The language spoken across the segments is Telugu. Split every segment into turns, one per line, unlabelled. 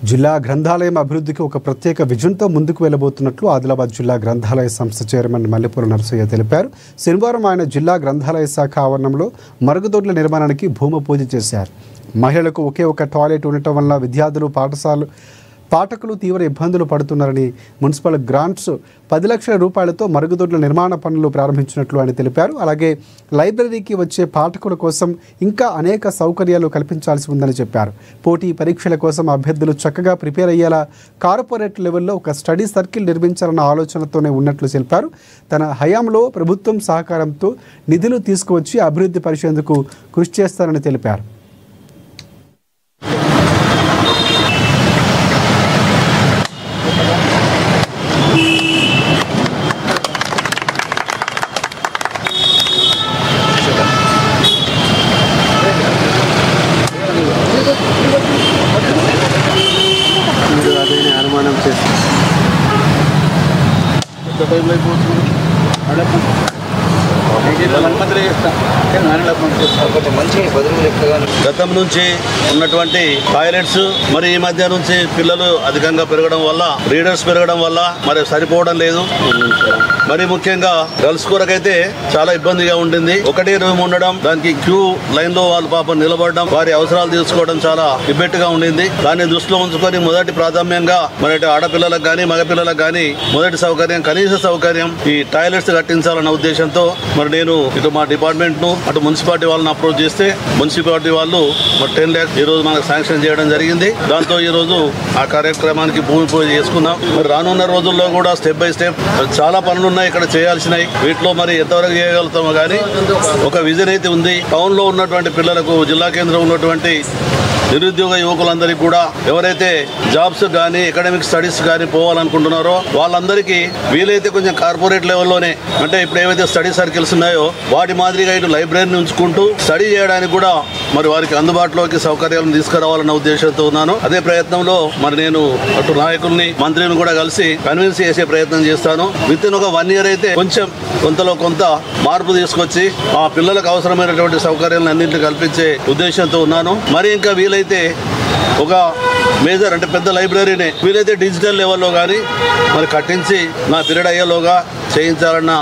జిల్లా గ్రంథాలయం అభివృద్ధికి ఒక ప్రత్యేక విజన్తో ముందుకు వెళ్లబోతున్నట్లు ఆదిలాబాద్ జిల్లా గ్రంథాలయ సంస్థ చైర్మన్ మల్లెపూల నరసయ్య తెలిపారు. శనివారం ఆయన జిల్లా గ్రంథాలయ శాఖ ఆవరణంలో మరుగుదొడ్ల నిర్మాణానికి భూమి పూజ చేశారు. మహిళలకు ఒకే ఒక టాయిలెట్ ఉండటం వల్ల విద్యార్థులు పాఠకులు తీవ్ర ఇబ్బందులు పడుతున్నారని మున్సిపల్ గ్రాంట్స్ 10 లక్షల రూపాయలతో మరుగుదొడ్ల నిర్మాణ పనులు ప్రారంభించినట్లు ఆయన తెలిపారు. అలాగే లైబ్రరీకి వచ్చే పాఠకుల కోసం ఇంకా అనేక సౌకర్యాలు కల్పించాల్సి ఉందని చెప్పారు. పోటీ పరీక్షల కోసం అభ్యర్థులు చక్కగా ప్రిపేర్ అయ్యేలా కార్పొరేట్ లెవెల్లో ఒక స్టడీ సర్కిల్ నిర్మించాలన్న ఆలోచనతోనే ఉన్నట్లు తెలిపారు. తన హయాంలో ప్రభుత్వం సహకారంతో నిధులు తీసుకువచ్చి అభివృద్ధి పరిచేందుకు కృషి చేస్తారని తెలిపారు.
గతం నుంచి ఉన్నటువంటి టాయిలెట్స్ మరి ఈ మధ్య నుంచి పిల్లలు అధికంగా పెరగడం వల్ల రీడర్స్ పెరగడం వల్ల మరి సరిపోవడం లేదు. మరి ముఖ్యంగా గర్ల్స్ కొరకైతే చాలా ఇబ్బందిగా ఉంటుంది. ఒకటే రూమ్ ఉండడం, దానికి క్యూ లైన్ లో వాళ్ళు పాపం నిలబడడం, వారి అవసరాలు తీసుకోవడం చాలా ఇబ్బందిగా ఉండింది. దాన్ని దృష్టిలో ఉంచుకొని మొదటి ప్రాధాన్యంగా మరి ఆడపిల్లలకు కానీ మగపిల్లలకు కానీ మొదటి సౌకర్యం, కనీస సౌకర్యం ఈ టాయిలెట్స్ కట్టించాలన్న ఉద్దేశంతో మరి నేను ఇటు మా డిపార్ట్మెంట్ ను అటు మున్సిపాలిటీ వాళ్ళని అప్రోచ్ చేస్తే మున్సిపాలిటీ వాళ్ళు మరి 10 lakhs ఈ రోజు మనకు శాంక్షన్ చేయడం జరిగింది. దాంతో ఈ రోజు ఆ కార్యక్రమానికి భూమి పూజ చేసుకున్నాం. మరి రానున్న రోజుల్లో కూడా స్టెప్ బై స్టెప్ చాలా పనులు ఉన్నాయి ఇక్కడ చేయాల్సినవి. వీటిలో మరి ఎంతవరకు చేయగలుగుతామో కానీ ఒక విజన్ అయితే ఉంది. టౌన్ లో ఉన్నటువంటి పిల్లలకు, జిల్లా కేంద్రం ఉన్నటువంటి నిరుద్యోగ యువకులందరికీ కూడా ఎవరైతే జాబ్స్ కానీ అకాడమిక్ స్టడీస్ కానీ పోవాలనుకుంటున్నారో వాళ్ళందరికీ వీలైతే కొంచెం కార్పొరేట్ లెవెల్లోనే, అంటే ఇప్పుడు ఏవైతే స్టడీ సర్కిల్స్ ఉన్నాయో వాటి మాదిరిగా ఇటు లైబ్రరీని ఉంచుకుంటూ స్టడీ చేయడానికి కూడా మరి వారికి అందుబాటులోకి సౌకర్యాలను తీసుకురావాలన్న ఉద్దేశంతో ఉన్నాను. అదే ప్రయత్నంలో మరి నేను అటు నాయకుల్ని, మంత్రిని కూడా కలిసి కన్విన్స్ చేసే ప్రయత్నం చేస్తాను. విత్ ఇన్ ఒక 1 year అయితే కొంతలో కొంత మార్పు తీసుకొచ్చి ఆ పిల్లలకు అవసరమైనటువంటి సౌకర్యాలను అన్నింటినీ కల్పించే ఉద్దేశంతో ఉన్నాను. మరి ఇంకా వీలైతే ఒక మేజర్ అంటే పెద్ద లైబ్రరీనే వీలైతే డిజిటల్ లెవెల్లో కానీ మరి కట్టించి నా పీరియడ్ అయ్యేలోగా చేయించాలన్న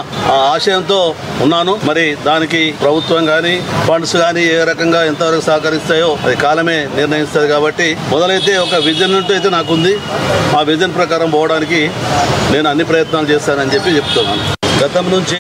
ఆశయంతో ఉన్నాను. మరి దానికి ప్రభుత్వం కానీ ఫండ్స్ కానీ ఏ రకంగా ఎంతవరకు సహకరిస్తాయో అది కాలమే నిర్ణయిస్తుంది. కాబట్టి మొదలైతే ఒక విజన్ అయితే నాకుంది. ఆ విజన్ ప్రకారం పోవడానికి నేను అన్ని ప్రయత్నాలు చేస్తానని చెప్పి చెప్తున్నాను. గతం నుంచి